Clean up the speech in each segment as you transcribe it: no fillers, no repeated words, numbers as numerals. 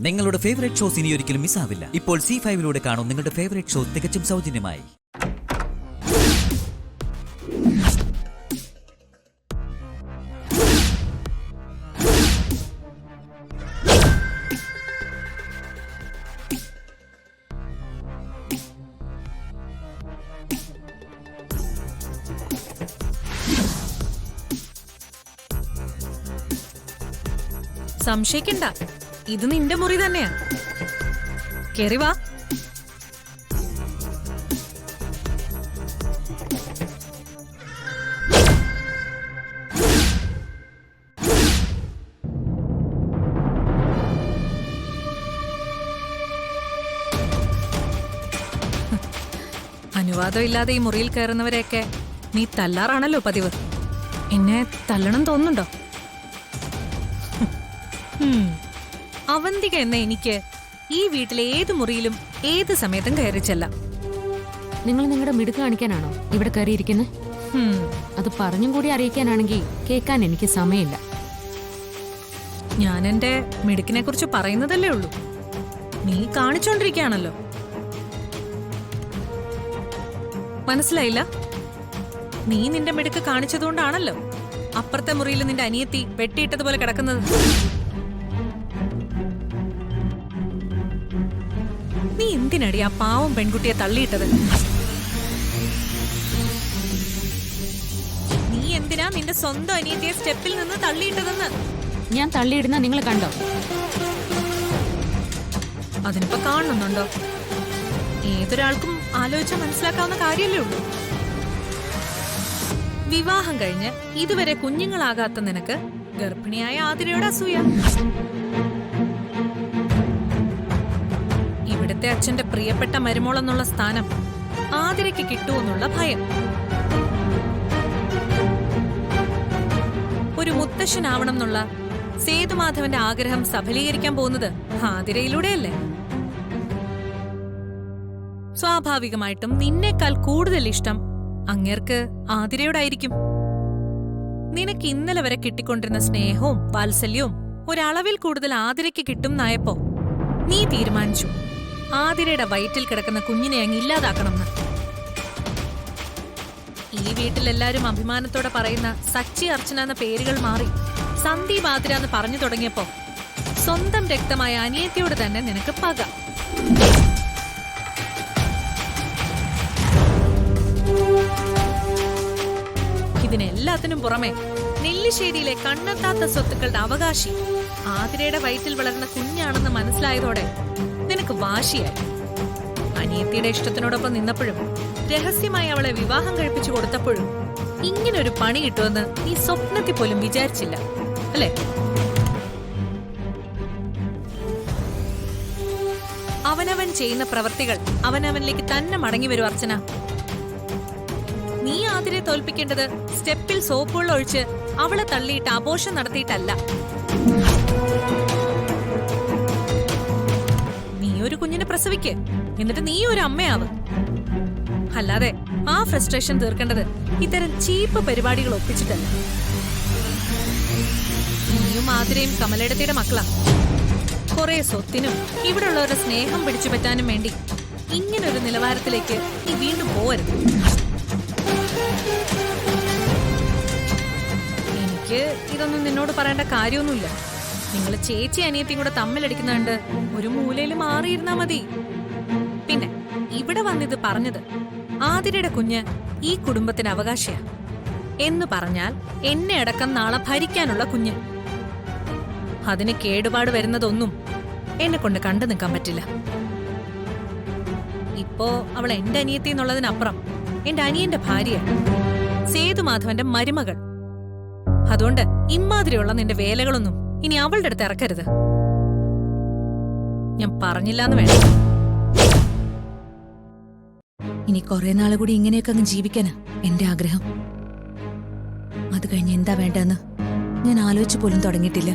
നിങ്ങളുടെ favourite shows ഇനി ഒരിക്കലും മിസ്സാവില്ല. ഇപ്പോൾ C5 കാണും നിങ്ങളുടെ ഫേവറേറ്റ് ഷോ തികച്ചും സൗജന്യമായി. സംശയിക്കണ്ട, ഇത് നിന്റെ മുറി തന്നെയാ. കേറി വാ. അനുവാദം ഇല്ലാതെ ഈ മുറിയിൽ കയറുന്നവരെയൊക്കെ നീ തല്ലാറാണല്ലോ പതിവ്. എന്നെ തല്ലണം തോന്നുന്നുണ്ടോ? അവന്തിക എന്ന എനിക്ക് ഈ വീട്ടിലെ ഏത് മുറിയിലും ഏത് സമയത്തും കയറി ചെല്ലാം. നിങ്ങൾ നിങ്ങളുടെ മിടുക്ക് കാണിക്കാനാണോ ഇവിടെ കയറിയിരിക്കുന്നത്? അത് പറഞ്ഞും കൂടി അറിയിക്കാനാണെങ്കിൽ കേൾക്കാൻ എനിക്ക് സമയമില്ല. ഞാൻ എന്റെ മിടുക്കിനെ കുറിച്ച് പറയുന്നതല്ലേ ഉള്ളൂ. നീ കാണിച്ചോണ്ടിരിക്കുകയാണല്ലോ. മനസ്സിലായില്ല? നീ നിന്റെ മിടുക്ക് കാണിച്ചതുകൊണ്ടാണല്ലോ അപ്പുറത്തെ മുറിയിൽ നിന്റെ അനിയത്തി വെട്ടിയിട്ടതുപോലെ കിടക്കുന്നത്. നീ എന്തിനടി ആ പാവം പെൺകുട്ടിയെ തള്ളിയിട്ടത്? നീ എന്തിനാ നിന്റെ സ്വന്തം അനിയത്തിയെ സ്റ്റെപ്പിൽ നിന്ന് തള്ളിയിട്ടതെന്ന്? ഞാൻ തള്ളിയിടുന്ന നിങ്ങൾ കണ്ടോ? അതിനിപ്പോ കാണുന്നുണ്ടോ? ഏതൊരാൾക്കും ആലോചിച്ചാൽ മനസ്സിലാക്കാവുന്ന കാര്യമല്ലേ ഉള്ളൂ. വിവാഹം കഴിഞ്ഞ് ഇതുവരെ കുഞ്ഞുങ്ങളാകാത്ത നിനക്ക് ഗർഭിണിയായ ആതിരയുടെ അസൂയ. ഇവിടുത്തെ അച്ഛന്റെ പ്രിയപ്പെട്ട മരുമോളെന്നുള്ള സ്ഥാനം ആതിരയ്ക്ക് കിട്ടുമെന്നുള്ള ഭയം. ഒരു മുത്തശ്ശനാവണം എന്നുള്ള സേതുമാധവന്റെ ആഗ്രഹം സഫലീകരിക്കാൻ പോകുന്നത് ആതിരയിലൂടെയല്ലേ? സ്വാഭാവികമായിട്ടും നിന്നേക്കാൾ കൂടുതൽ ഇഷ്ടം അങ്ങേർക്ക് ആതിരയോടായിരിക്കും. നിനക്ക് ഇന്നലെ വരെ കിട്ടിക്കൊണ്ടിരുന്ന സ്നേഹവും വാത്സല്യവും ഒരളവിൽ കൂടുതൽ ആതിരയ്ക്ക് കിട്ടും എന്നായപ്പോ നീ തീരുമാനിച്ചു ആതിരയുടെ വയറ്റിൽ കിടക്കുന്ന കുഞ്ഞിനെ അങ്ങ് ഇല്ലാതാക്കണമെന്ന്. ഈ വീട്ടിലെല്ലാരും അഭിമാനത്തോടെ പറയുന്ന സച്ചി അർച്ചന എന്ന പേരുകൾ മാറി സന്ദീപ് ആതിര എന്ന് പറഞ്ഞു തുടങ്ങിയപ്പോ സ്വന്തം രക്തമായ അനിയത്തിയോട് തന്നെ നിനക്ക് പക. ഇതിനെല്ലാത്തിനും പുറമെ നെല്ലിശ്ശേരിയിലെ കണ്ണെത്താത്ത സ്വത്തുക്കളുടെ അവകാശി ആതിരയുടെ വയറ്റിൽ വളർന്ന കുഞ്ഞാണെന്ന് മനസ്സിലായതോടെ നിനക്ക് വാശിയായി. അനിയത്തിയുടെ ഇഷ്ടത്തിനോടൊപ്പം നിന്നപ്പോഴും രഹസ്യമായി അവളെ വിവാഹം കഴിപ്പിച്ചു കൊടുത്തപ്പോഴും ഇങ്ങനൊരു പണി കിട്ടുമെന്ന് നീ സ്വപ്നത്തിൽ പോലും വിചാരിച്ചില്ല അല്ലേ? അവനവൻ ചെയ്യുന്ന പ്രവൃത്തികൾ അവനവനിലേക്ക് തന്നെ മടങ്ങി വരും അർച്ചന. നീ ആതിരെ തോൽപ്പിക്കേണ്ടത് സ്റ്റെപ്പിൽ സോപ്പുകൾ ഒഴിച്ച് അവളെ തള്ളിയിട്ട് ആഘോഷം നടത്തിയിട്ടല്ല. നീ ഒരു കുഞ്ഞിനെ പ്രസവിക്ക്, എന്നിട്ട് നീ ഒരു അമ്മയാവ്. അല്ലാതെ ആ ഫ്രസ്ട്രേഷൻ തീർക്കേണ്ടത് ഇത്തരം ചീപ്പ് പരിപാടികൾ ഒപ്പിച്ചിട്ടല്ല. നീയും ആതിരയും കമലേടത്തിയുടെ മക്കളാ. കുറെ സ്വത്തിനും ഇവിടെ ഉള്ളവരുടെ സ്നേഹം പിടിച്ചു പറ്റാനും വേണ്ടി ഇങ്ങനൊരു നിലവാരത്തിലേക്ക് നീ വീണ്ടും പോവരുത്. എനിക്ക് ഇതൊന്നും നിന്നോട് പറയേണ്ട കാര്യമൊന്നുമില്ല. നിങ്ങൾ ചേച്ചി അനിയത്തിയും കൂടെ തമ്മിലടിക്കുന്നുണ്ട് ഒരു മൂലയിൽ മാറിയിരുന്നാ മതി. പിന്നെ ഇവിടെ വന്നിത് പറഞ്ഞത് ആതിരയുടെ കുഞ്ഞ് ഈ കുടുംബത്തിന് അവകാശിയാ എന്ന് പറഞ്ഞാൽ എന്നെ അടക്കം നാളെ ഭരിക്കാനുള്ള കുഞ്ഞ്. അതിന് കേടുപാട് വരുന്നതൊന്നും എന്നെ കൊണ്ട് കണ്ടു നിൽക്കാൻ പറ്റില്ല. ഇപ്പോ അവൾ എന്റെ അനിയത്തി എന്നുള്ളതിനപ്പുറം എന്റെ അനിയന്റെ ഭാര്യ, സേതുമാധവന്റെ മരുമകൾ. അതുകൊണ്ട് ഇമ്മാതിരിയുള്ള നിന്റെ വേലകളൊന്നും ഇനി അവളുടെ അടുത്ത് ഇറക്കരുത്. ഞാൻ പറഞ്ഞില്ലാന്ന് വേണ്ട. ഇനി കുറെ നാള് കൂടി ഇങ്ങനെയൊക്കെ അങ്ങ് ജീവിക്കാനാ എന്റെ ആഗ്രഹം. അത് കഴിഞ്ഞ് എന്താ വേണ്ടെന്ന് ഞാൻ ആലോചിച്ചു പോലും തുടങ്ങിയിട്ടില്ല.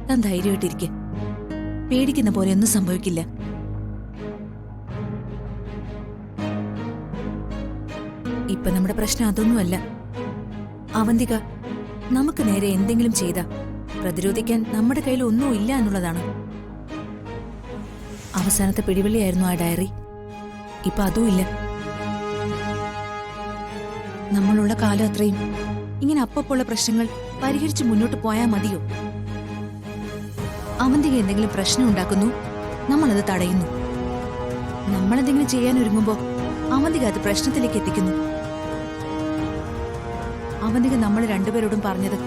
താൻ ധൈര്യമായിട്ടിരിക്കെ. പേടിക്കുന്ന പോലെ ഒന്നും സംഭവിക്കില്ല. ഇപ്പൊ നമ്മുടെ പ്രശ്നം അതൊന്നുമല്ല. അവന്തിക നമുക്ക് നേരെ എന്തെങ്കിലും ചെയ്താ പ്രതിരോധിക്കാൻ നമ്മുടെ കയ്യിൽ ഒന്നും ഇല്ല എന്നുള്ളതാണ്. അവസാനത്തെ പിടിവള്ളിയായിരുന്നു ആ ഡയറി. ഇപ്പൊ അതും ഇല്ല. നമ്മളുള്ള കാലം അത്രയും ഇങ്ങനെ അപ്പപ്പുള്ള പ്രശ്നങ്ങൾ പരിഹരിച്ച് മുന്നോട്ട് പോയാൽ മതിയോ? അവന്തിക എന്തെങ്കിലും പ്രശ്നം ഉണ്ടാക്കുന്നു, നമ്മളത് തടയുന്നു. നമ്മളെന്തെങ്കിലും ചെയ്യാൻ ഒരുങ്ങുമ്പോ അവന്തിക അത് പ്രശ്നത്തിലേക്ക് എത്തിക്കുന്നു. അവന്തിക നമ്മൾ രണ്ടുപേരോടും പറഞ്ഞത്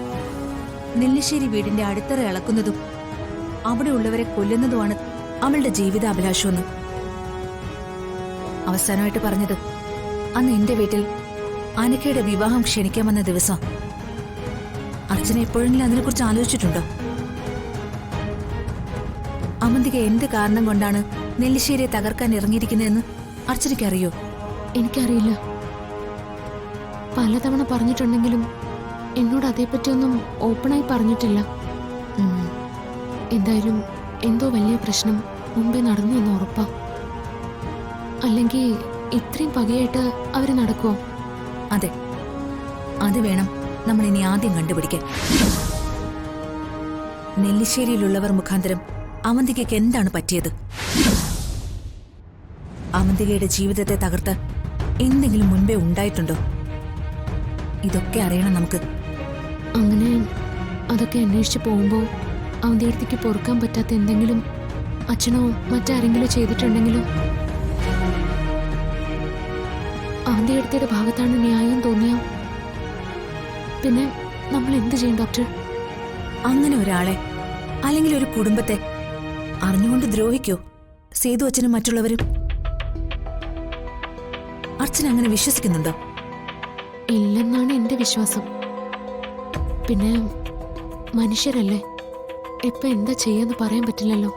നെല്ലിശ്ശേരി വീടിന്റെ അടിത്തറ ഇളക്കുന്നതും അവിടെ ഉള്ളവരെ കൊല്ലുന്നതുമാണ് അവളുടെ ജീവിതാഭിലാഷമെന്ന്. അവസാനമായിട്ട് പറഞ്ഞത് അന്ന് എന്റെ വീട്ടിൽ അനക്കയുടെ വിവാഹം ക്ഷണിക്കാമെന്ന ദിവസം. അർച്ചന എപ്പോഴെങ്കിലും അതിനെക്കുറിച്ച് ആലോചിച്ചിട്ടുണ്ടോ? അവന്തിക എന്ത് കാരണം കൊണ്ടാണ് നെല്ലിശ്ശേരിയെ തകർക്കാൻ ഇറങ്ങിയിരിക്കുന്നതെന്ന് അർച്ചനയ്ക്കറിയോ? എനിക്കറിയില്ല. പലതവണ പറഞ്ഞിട്ടുണ്ടെങ്കിലും എന്നോട് അതേപ്പറ്റിയൊന്നും ഓപ്പണായി പറഞ്ഞിട്ടില്ല. എന്തായാലും എന്തോ വലിയ പ്രശ്നം മുമ്പേ നടന്നു എന്ന് ഉറപ്പാ. അല്ലെങ്കിൽ ഇത്രയും പകയായിട്ട് അവര് നടക്കുമോ? അതെ, അത് വേണം നമ്മൾ ഇനി ആദ്യം കണ്ടുപിടിക്കാൻ. നെല്ലിശ്ശേരിയിലുള്ളവർ മുഖാന്തരം അവന്തികയ്ക്ക് എന്താണ് പറ്റിയത്? അവന്തികയുടെ ജീവിതത്തെ തകർത്ത് എന്തെങ്കിലും മുൻപേ ഉണ്ടായിട്ടുണ്ടോ? ഇതൊക്കെ അറിയണം നമുക്ക്. അങ്ങനെ അതൊക്കെ അന്വേഷിച്ച് പോകുമ്പോൾ അവന്തികയ്ക്ക് പൊറുക്കാൻ പറ്റാത്ത എന്തെങ്കിലും അച്ഛനോ മറ്റാരെങ്കിലും ചെയ്തിട്ടുണ്ടെങ്കിലോ? അവന്തികയുടെ ഭാഗത്താണ് ന്യായം തോന്നിയ പിന്നെ നമ്മൾ എന്ത് ചെയ്യും ഡോക്ടർ? അങ്ങനെ ഒരാളെ അല്ലെങ്കിൽ ഒരു കുടുംബത്തെ അറിഞ്ഞുകൊണ്ട് ദ്രോഹിക്കോ സേതു അച്ഛനും മറ്റുള്ളവരും? അർച്ചന അങ്ങനെ വിശ്വസിക്കുന്നുണ്ടോ? ഇല്ലെന്നാണ് എന്റെ വിശ്വാസം. പിന്നെ മനുഷ്യരല്ലേ, ഇപ്പൊ എന്താ ചെയ്യാന്ന് പറയാൻ പറ്റില്ലല്ലോ.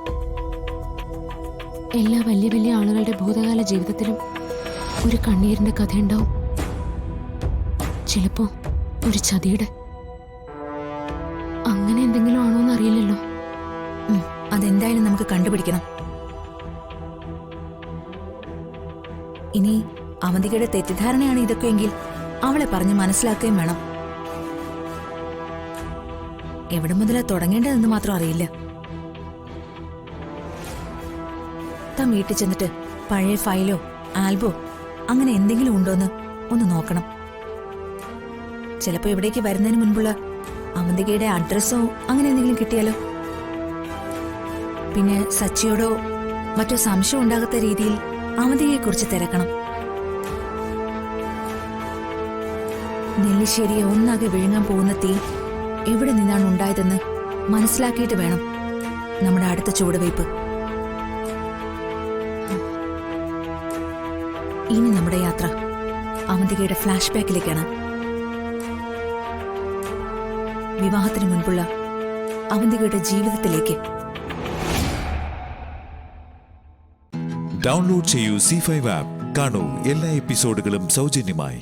എല്ലാ വലിയ വലിയ ആളുകളുടെ ഭൂതകാല ജീവിതത്തിലും ഒരു കണ്ണീരിന്റെ കഥയുണ്ടാവും. ചിലപ്പോ ഒരു ചതിയുടെ. അങ്ങനെ എന്തെങ്കിലും ആണോന്ന് അറിയില്ലല്ലോ. അതെന്തായാലും നമുക്ക് കണ്ടുപിടിക്കണം. ഇനി അവന്തികയുടെ തെറ്റിദ്ധാരണയാണ് ഇതൊക്കെയെങ്കിൽ അവളെ പറഞ്ഞ് മനസ്സിലാക്കുകയും വേണം. എവിടെ മുതലാ തുടങ്ങേണ്ടതെന്ന് മാത്രം അറിയില്ല. താൻ വീട്ടിൽ ചെന്നിട്ട് പഴയ ഫയലോ ആൽബോ അങ്ങനെ എന്തെങ്കിലും ഉണ്ടോന്ന് ഒന്ന് നോക്കണം. ചിലപ്പോ ഇവിടേക്ക് വരുന്നതിന് മുൻപുള്ള അവന്തികയുടെ അഡ്രസ്സോ അങ്ങനെ എന്തെങ്കിലും കിട്ടിയാലോ? പിന്നെ സച്ചിയോടോ മറ്റോ സംശയം ഉണ്ടാകാത്ത രീതിയിൽ അവന്തികയെക്കുറിച്ച് തിരക്കണം. നെല്ലിശ്ശേരിയെ ഒന്നാകെ വിഴുങ്ങാൻ പോകുന്ന തീ എവിടെ നിന്നാണ് ഉണ്ടായതെന്ന് മനസ്സിലാക്കിയിട്ട് വേണം നമ്മുടെ അടുത്ത ചുവടുവയ്പ്. ഇനി നമ്മുടെ യാത്ര അവന്തികയുടെ ഫ്ലാഷ് ബാക്കിലേക്കാണ്. വിവാഹത്തിന് മുൻപുള്ള അവന്തികയുടെ ജീവിതത്തിലേക്ക്. ഡൗൺലോഡ് ചെയ്യൂ C5 ആപ്പ്. കാണൂ എല്ലാ എപ്പിസോഡുകളും സൗജന്യമായി.